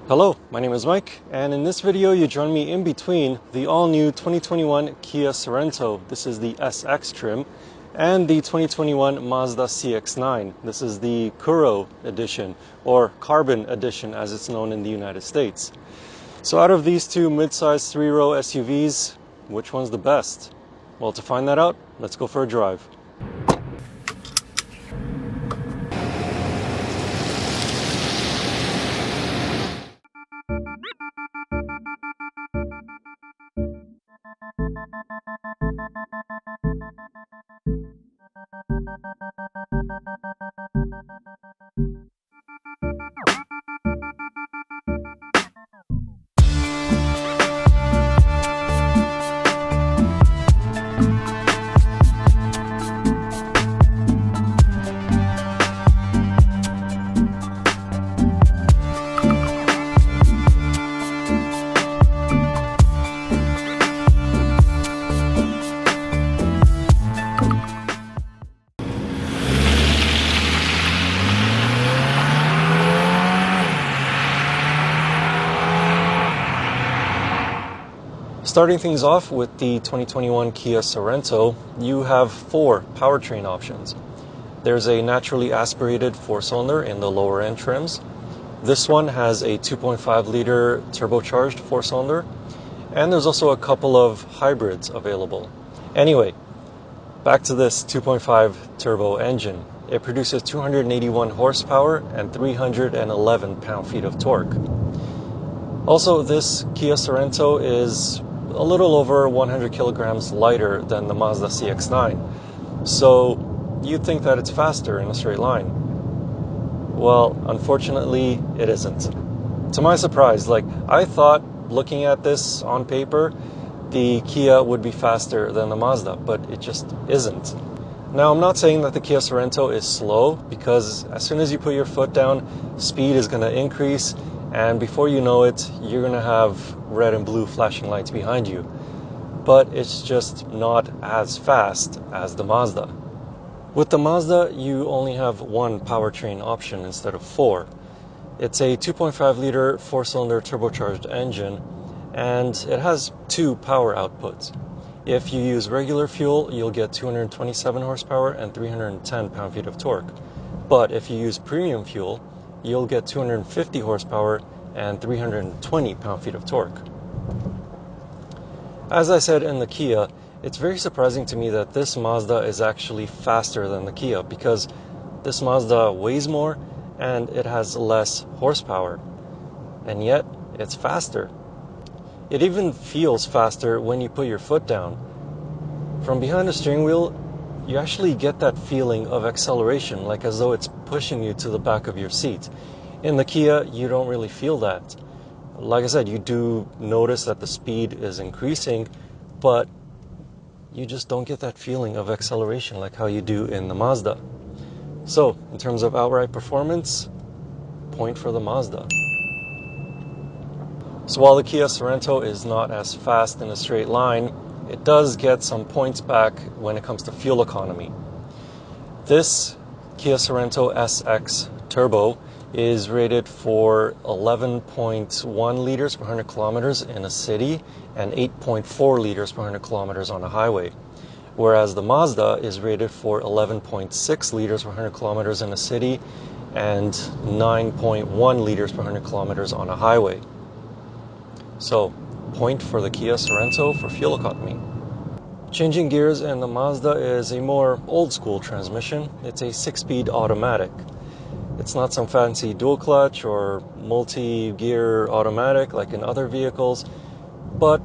Hello, my name is Mike, and in this video you join me in between the all-new 2021 Kia Sorento, this is the SX trim, and the 2021 Mazda CX-9, this is the Kuro edition, or Carbon edition as it's known in the United States. So out of these two mid-size three-row SUVs, which one's the best? Well, to find that out, let's go for a drive. Starting things off with the 2021 Kia Sorento, you have four powertrain options. There's a naturally aspirated four-cylinder in the lower end trims. This one has a 2.5-liter turbocharged four-cylinder, and there's also a couple of hybrids available. Anyway, back to this 2.5 turbo engine. It produces 281 horsepower and 311 pound-feet of torque. Also, this Kia Sorento is a little over 100 kilograms lighter than the Mazda CX-9. So you'd think that it's faster in a straight line. Well, unfortunately, it isn't. To my surprise, I thought looking at this on paper, the Kia would be faster than the Mazda, but it just isn't. Now, I'm not saying that the Kia Sorento is slow, because as soon as you put your foot down, speed is going to increase, and before you know it, you're going to have red and blue flashing lights behind you. But it's just not as fast as the Mazda. With the Mazda, you only have one powertrain option instead of four. It's a 2.5-liter four-cylinder turbocharged engine, and it has two power outputs. If you use regular fuel, you'll get 227 horsepower and 310 pound-feet of torque. But if you use premium fuel, you'll get 250 horsepower and 320 pound-feet of torque. As I said in the Kia, it's very surprising to me that this Mazda is actually faster than the Kia, because this Mazda weighs more and it has less horsepower, and yet it's faster. It even feels faster when you put your foot down. From behind the steering wheel, you actually get that feeling of acceleration, like as though it's pushing you to the back of your seat. In the Kia, you don't really feel that. Like I said, you do notice that the speed is increasing, but you just don't get that feeling of acceleration like how you do in the Mazda. So, in terms of outright performance, point for the Mazda. So while the Kia Sorento is not as fast in a straight line, it does get some points back when it comes to fuel economy. This Kia Sorento SX Turbo is rated for 11.1 liters per 100 kilometers in a city and 8.4 liters per 100 kilometers on a highway, whereas the Mazda is rated for 11.6 liters per 100 kilometers in a city and 9.1 liters per 100 kilometers on a highway. So, point for the Kia Sorento for fuel economy. Changing gears in the Mazda is a more old-school transmission. It's a 6-speed automatic. It's not some fancy dual clutch or multi-gear automatic like in other vehicles, but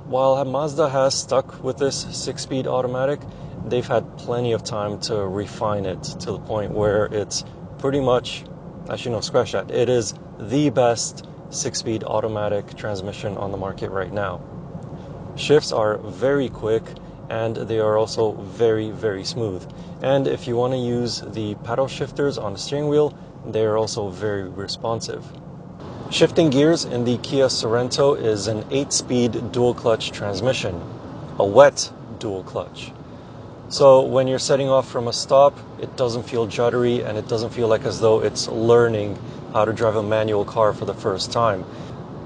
while Mazda has stuck with this 6-speed automatic, they've had plenty of time to refine it to the point where it's pretty much, actually no, scratch that, it is the best 6-speed automatic transmission on the market right now. Shifts are very quick and they are also very, very smooth. And if you want to use the paddle shifters on the steering wheel, they are also very responsive. Shifting gears in the Kia Sorento is an 8-speed dual clutch transmission, a wet dual clutch. So when you're setting off from a stop, it doesn't feel juddery and it doesn't feel like as though it's learning how to drive a manual car for the first time.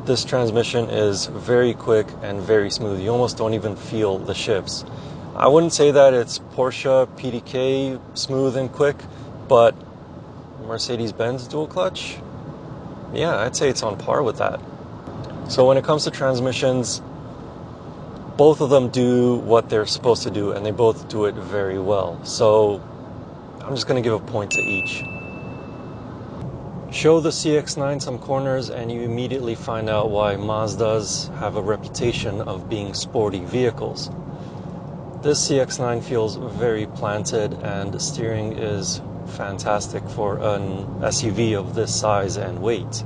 This transmission is very quick and very smooth. You almost don't even feel the shifts. I wouldn't say that it's Porsche PDK smooth and quick, but Mercedes-Benz dual clutch, yeah, I'd say it's on par with that. So when it comes to transmissions, both of them do what they're supposed to do, and they both do it very well. So I'm just going to give a point to each. Show the CX-9 some corners and you immediately find out why Mazdas have a reputation of being sporty vehicles. This CX-9 feels very planted, and the steering is fantastic for an SUV of this size and weight.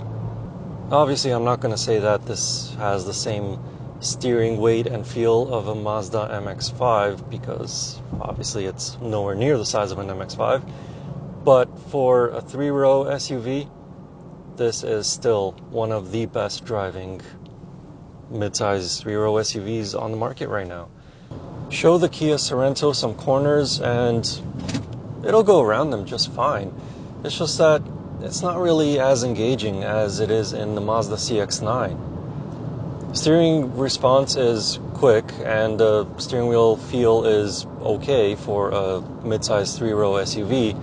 Obviously, I'm not going to say that this has the same steering weight and feel of a Mazda MX-5 because obviously it's nowhere near the size of an MX-5. But for a 3-row SUV, this is still one of the best driving mid-size 3-row SUVs on the market right now. Show the Kia Sorento some corners and it'll go around them just fine. It's just that it's not really as engaging as it is in the Mazda CX-9. Steering response is quick and the steering wheel feel is okay for a mid-size 3-row SUV,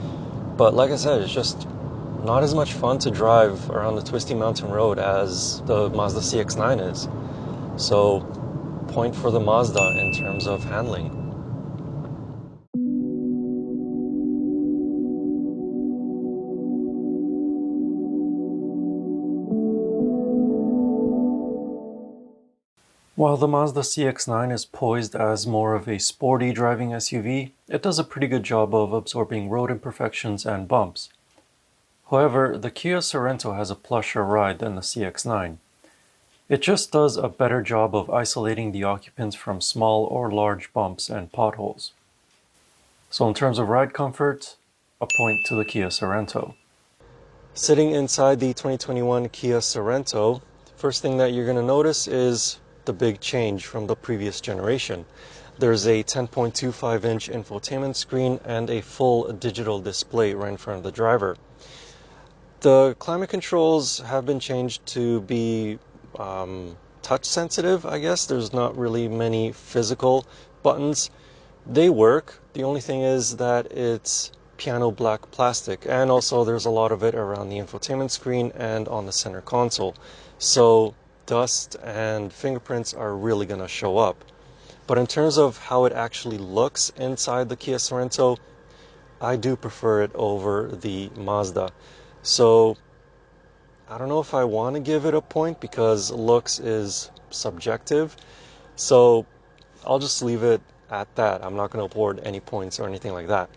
but like I said, it's just not as much fun to drive around the twisty mountain road as the Mazda CX-9 is. So, point for the Mazda in terms of handling. While the Mazda CX-9 is poised as more of a sporty driving SUV, it does a pretty good job of absorbing road imperfections and bumps. However, the Kia Sorento has a plusher ride than the CX-9. It just does a better job of isolating the occupants from small or large bumps and potholes. So in terms of ride comfort, a point to the Kia Sorento. Sitting inside the 2021 Kia Sorento, first thing that you're going to notice is the big change from the previous generation. There's a 10.25-inch infotainment screen and a full digital display right in front of the driver. The climate controls have been changed to be touch sensitive, I guess. There's not really many physical buttons. They work. The only thing is that it's piano black plastic, and also there's a lot of it around the infotainment screen and on the center console. So dust and fingerprints are really going to show up. But in terms of how it actually looks inside the Kia Sorento, I do prefer it over the Mazda. So I don't know if I want to give it a point because looks is subjective. So I'll just leave it at that. I'm not going to award any points or anything like that.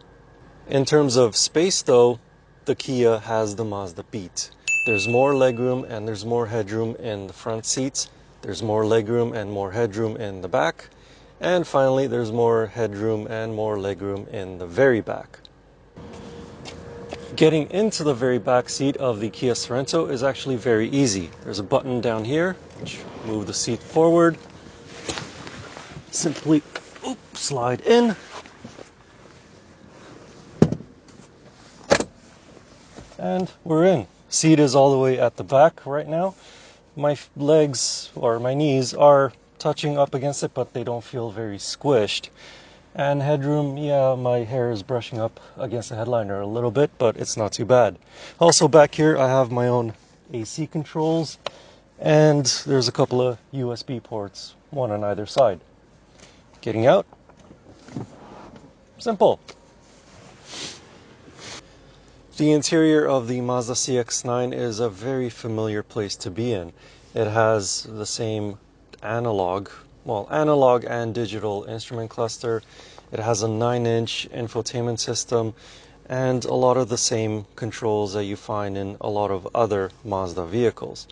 In terms of space though, the Kia has the Mazda beat. There's more legroom and there's more headroom in the front seats. There's more legroom and more headroom in the back. And finally, there's more headroom and more legroom in the very back. Getting into the very back seat of the Kia Sorento is actually very easy. There's a button down here which move the seat forward. Simply slide in. And we're in. Seat is all the way at the back right now. My legs or my knees are touching up against it, but they don't feel very squished. And headroom, yeah, my hair is brushing up against the headliner a little bit, but it's not too bad. Also back here, I have my own AC controls, and there's a couple of USB ports, one on either side. Getting out, simple. The interior of the Mazda CX-9 is a very familiar place to be in. It has the same analog and digital instrument cluster. It has a 9-inch infotainment system and a lot of the same controls that you find in a lot of other Mazda vehicles.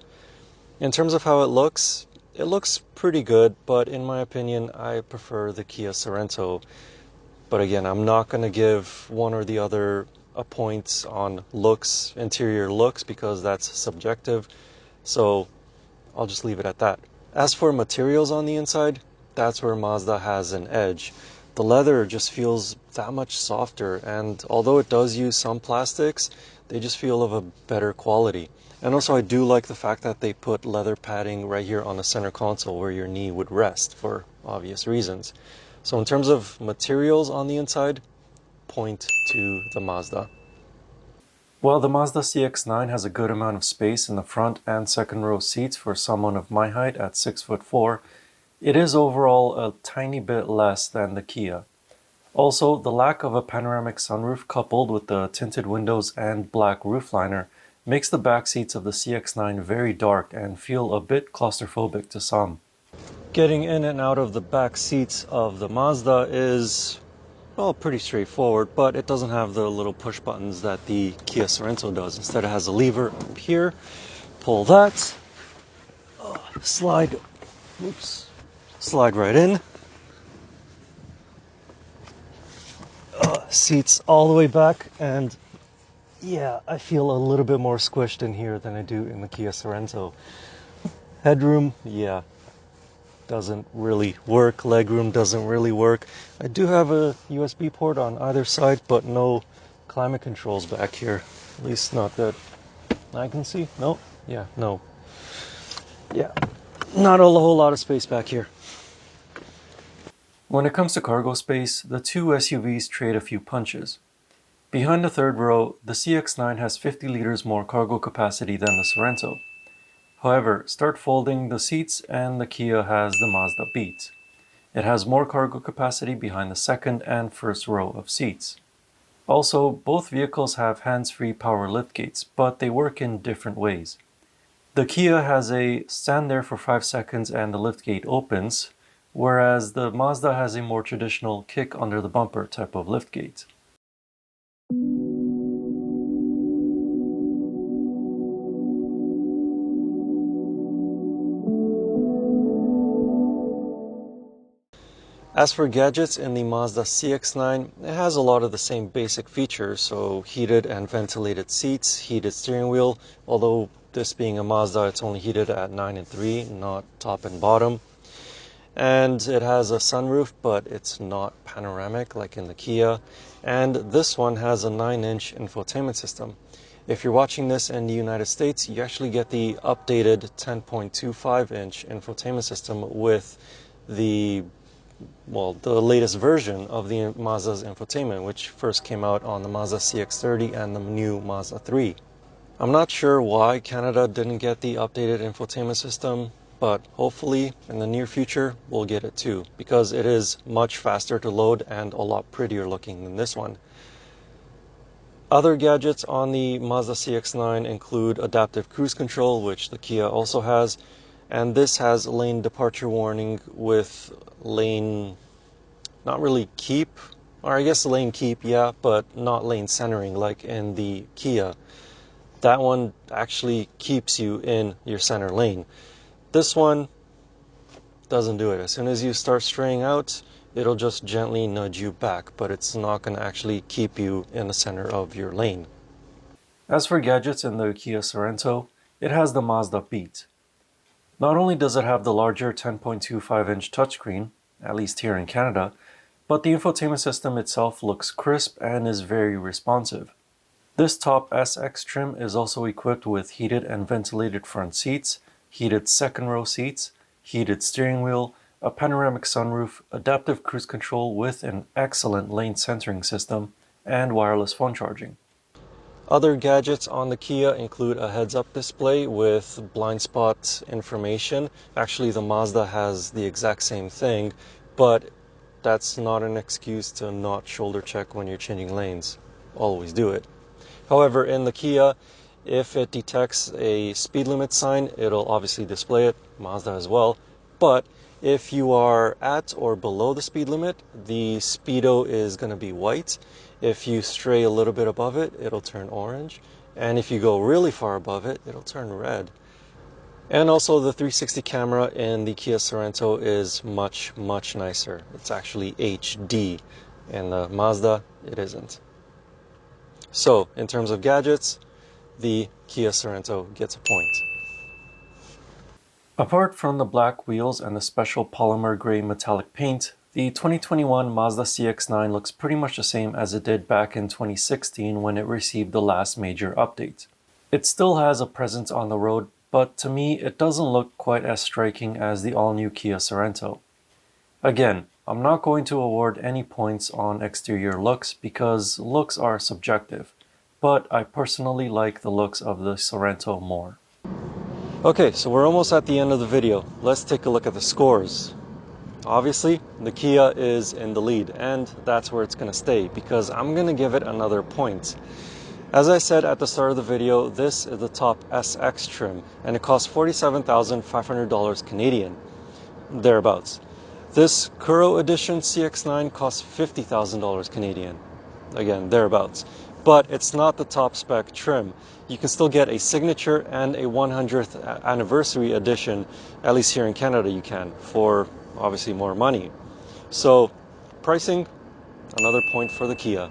In terms of how it looks pretty good, but in my opinion, I prefer the Kia Sorento. But again, I'm not going to give one or the other a point on looks, interior looks, because that's subjective. So I'll just leave it at that. As for materials on the inside, that's where Mazda has an edge. The leather just feels that much softer, and although it does use some plastics, they just feel of a better quality. And also I do like the fact that they put leather padding right here on the center console where your knee would rest for obvious reasons. So in terms of materials on the inside, point to the Mazda. While the Mazda CX-9 has a good amount of space in the front and second row seats for someone of my height at 6'4", it is overall a tiny bit less than the Kia. Also, the lack of a panoramic sunroof coupled with the tinted windows and black roofliner makes the back seats of the CX-9 very dark and feel a bit claustrophobic to some. Getting in and out of the back seats of the Mazda is, well, pretty straightforward, but it doesn't have the little push buttons that the Kia Sorento does. Instead, it has a lever up here, pull that, slide right in. Seats all the way back, and yeah, I feel a little bit more squished in here than I do in the Kia Sorento. Headroom, yeah, doesn't really work. Legroom doesn't really work. I do have a USB port on either side, but no climate controls back here. At least not that I can see. No, yeah, no. Yeah, not a whole lot of space back here. When it comes to cargo space, the two SUVs trade a few punches. Behind the third row, the CX-9 has 50 liters more cargo capacity than the Sorento. However, start folding the seats and the Kia has the Mazda beat. It has more cargo capacity behind the second and first row of seats. Also, both vehicles have hands-free power liftgates, but they work in different ways. The Kia has a stand there for 5 seconds and the liftgate opens, whereas the Mazda has a more traditional kick under the bumper type of liftgate. As for gadgets in the Mazda CX-9, it has a lot of the same basic features, so heated and ventilated seats, heated steering wheel, although this being a Mazda, it's only heated at 9 and 3, not top and bottom. And it has a sunroof, but it's not panoramic like in the Kia. And this one has a 9-inch infotainment system. If you're watching this in the United States, you actually get the updated 10.25-inch infotainment system with the latest version of the Mazda's infotainment, which first came out on the Mazda CX-30 and the new Mazda 3. I'm not sure why Canada didn't get the updated infotainment system, but hopefully in the near future we'll get it too, because it is much faster to load and a lot prettier looking than this one. Other gadgets on the Mazda CX-9 include adaptive cruise control, which the Kia also has, and this has lane departure warning with lane, not really keep, or I guess lane keep, yeah, but not lane centering like in the Kia. That one actually keeps you in your center lane. This one doesn't do it. As soon as you start straying out, it'll just gently nudge you back, but it's not going to actually keep you in the center of your lane. As for gadgets in the Kia Sorento, it has the Mazda Beat. Not only does it have the larger 10.25-inch touchscreen, at least here in Canada, but the infotainment system itself looks crisp and is very responsive. This top SX trim is also equipped with heated and ventilated front seats, heated second row seats, heated steering wheel, a panoramic sunroof, adaptive cruise control with an excellent lane centering system, and wireless phone charging. Other gadgets on the Kia include a heads-up display with blind spot information. Actually, the Mazda has the exact same thing, but that's not an excuse to not shoulder check when you're changing lanes. Always do it. However, in the Kia, if it detects a speed limit sign, it'll obviously display it, Mazda as well. But if you are at or below the speed limit, the speedo is going to be white. If you stray a little bit above it, it'll turn orange. And if you go really far above it, it'll turn red. And also the 360 camera in the Kia Sorento is much, much nicer. It's actually HD. In the Mazda, it isn't. So, in terms of gadgets, the Kia Sorento gets a point. Apart from the black wheels and the special polymer gray metallic paint, The 2021 Mazda CX-9 looks pretty much the same as it did back in 2016 when it received the last major update. It still has a presence on the road, but to me it doesn't look quite as striking as the all-new Kia Sorento. Again, I'm not going to award any points on exterior looks because looks are subjective, but I personally like the looks of the Sorento more. Okay, so we're almost at the end of the video. Let's take a look at the scores. Obviously, the Kia is in the lead, and that's where it's going to stay because I'm going to give it another point. As I said at the start of the video, this is the top SX trim, and it costs $47,500 Canadian, thereabouts. This Kuro Edition CX-9 costs $50,000 Canadian, again, thereabouts. But it's not the top spec trim. You can still get a signature and a 100th anniversary edition, at least here in Canada you can, for obviously more money. So pricing, another point for the Kia.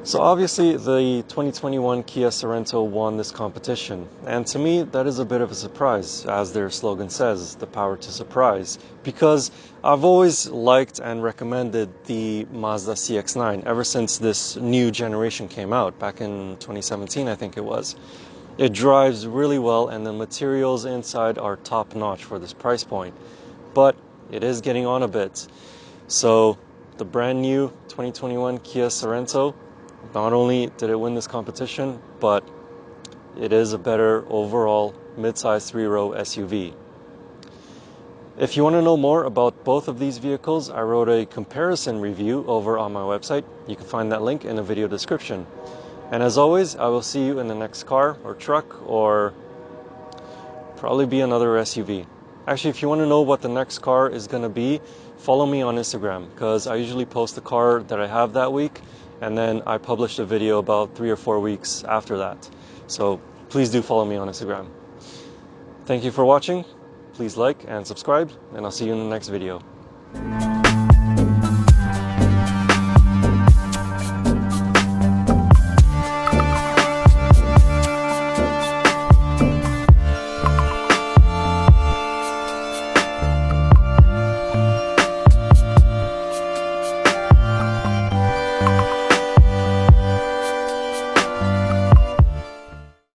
So obviously the 2021 Kia Sorento won this competition, and to me that is a bit of a surprise, as their slogan says, the power to surprise, because I've always liked and recommended the Mazda CX-9 ever since this new generation came out back in 2017, I think it was. It drives really well and the materials inside are top notch for this price point, but it is getting on a bit. So the brand new 2021 Kia Sorento, not only did it win this competition, but it is a better overall mid-size 3-row SUV. If you want to know more about both of these vehicles, I wrote a comparison review over on my website. You can find that link in the video description. And as always, I will see you in the next car or truck, or probably be another SUV. Actually, if you want to know what the next car is going to be, follow me on Instagram, because I usually post the car that I have that week, and then I publish a video about 3 or 4 weeks after that. So please do follow me on Instagram. Thank you for watching. Please like and subscribe, and I'll see you in the next video.